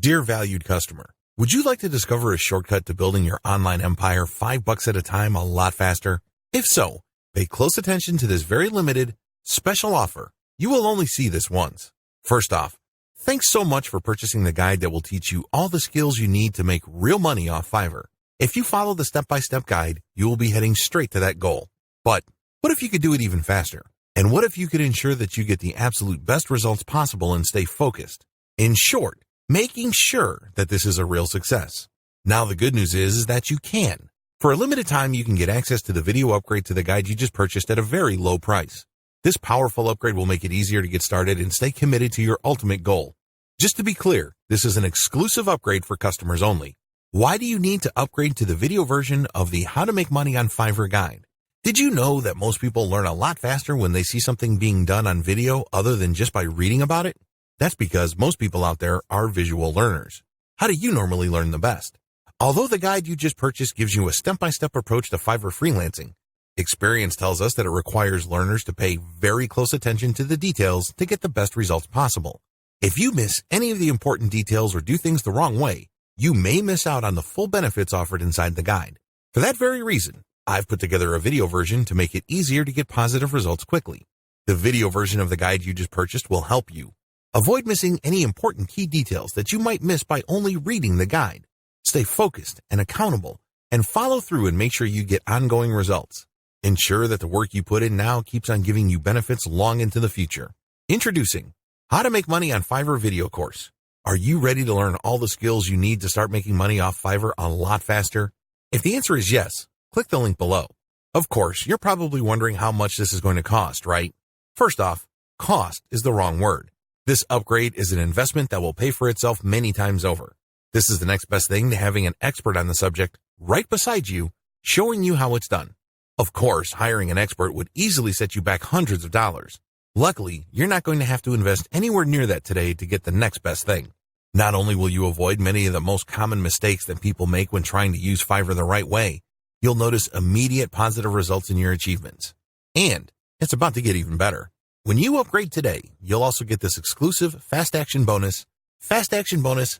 Dear valued customer, would you like to discover a shortcut to building your online empire $5 at a time a lot faster? If so, pay close attention to this very limited, special offer. You will only see this once. First off, thanks so much for purchasing the guide that will teach you all the skills you need to make real money off Fiverr. If you follow the step-by-step guide, you will be heading straight to that goal. But what if you could do it even faster? And what if you could ensure that you get the absolute best results possible and stay focused? In short, making sure that this is a real success. Now the good news is that you can. For a limited time, you can get access to the video upgrade to the guide you just purchased at a very low price. This powerful upgrade will make it easier to get started and stay committed to your ultimate goal. Just to be clear, this is an exclusive upgrade for customers only. Why do you need to upgrade to the video version of the How to Make Money on Fiverr guide? Did you know that most people learn a lot faster when they see something being done on video other than just by reading about it? That's because most people out there are visual learners. How do you normally learn the best? Although the guide you just purchased gives you a step-by-step approach to Fiverr freelancing, experience tells us that it requires learners to pay very close attention to the details to get the best results possible. If you miss any of the important details or do things the wrong way, you may miss out on the full benefits offered inside the guide. For that very reason, I've put together a video version to make it easier to get positive results quickly. The video version of the guide you just purchased will help you. Avoid missing any important key details that you might miss by only reading the guide. Stay focused and accountable, and follow through and make sure you get ongoing results. Ensure that the work you put in now keeps on giving you benefits long into the future. Introducing How to Make Money on Fiverr video course. Are you ready to learn all the skills you need to start making money off Fiverr a lot faster? If the answer is yes, click the link below. Of course, you're probably wondering how much this is going to cost, right? First off, cost is the wrong word. This upgrade is an investment that will pay for itself many times over. This is the next best thing to having an expert on the subject right beside you, showing you how it's done. Of course, hiring an expert would easily set you back hundreds of dollars. Luckily, you're not going to have to invest anywhere near that today to get the next best thing. Not only will you avoid many of the most common mistakes that people make when trying to use Fiverr the right way, you'll notice immediate positive results in your achievements. And it's about to get even better. When you upgrade today, you'll also get this exclusive Fast Action Bonus,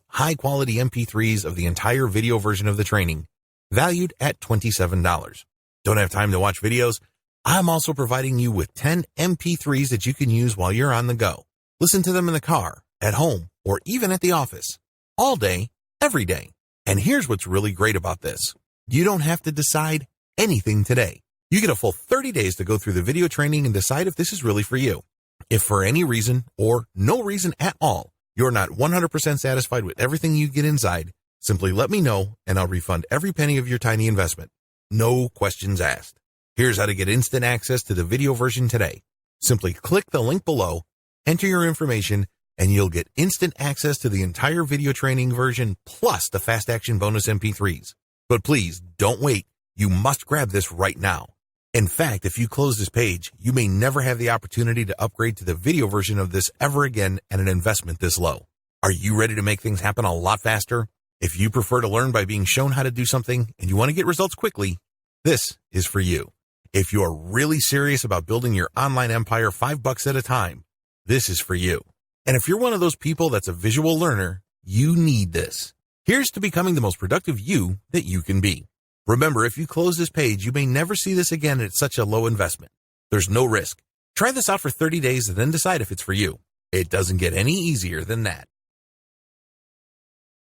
high-quality MP3s of the entire video version of the training, valued at $27. Don't have time to watch videos? I'm also providing you with 10 MP3s that you can use while you're on the go. Listen to them in the car, at home, or even at the office. All day, every day. And here's what's really great about this. You don't have to decide anything today. You get a full 30 days to go through the video training and decide if this is really for you. If for any reason, or no reason at all, you're not 100% satisfied with everything you get inside, simply let me know and I'll refund every penny of your tiny investment. No questions asked. Here's how to get instant access to the video version today. Simply click the link below, enter your information, and you'll get instant access to the entire video training version plus the Fast Action Bonus MP3s. But please, don't wait. You must grab this right now. In fact, if you close this page, you may never have the opportunity to upgrade to the video version of this ever again at an investment this low. Are you ready to make things happen a lot faster? If you prefer to learn by being shown how to do something and you want to get results quickly, this is for you. If you're really serious about building your online empire $5 at a time, this is for you. And if you're one of those people that's a visual learner, you need this. Here's to becoming the most productive you that you can be. Remember, if you close this page, you may never see this again at such a low investment. There's no risk. Try this out for 30 days and then decide if it's for you. It doesn't get any easier than that.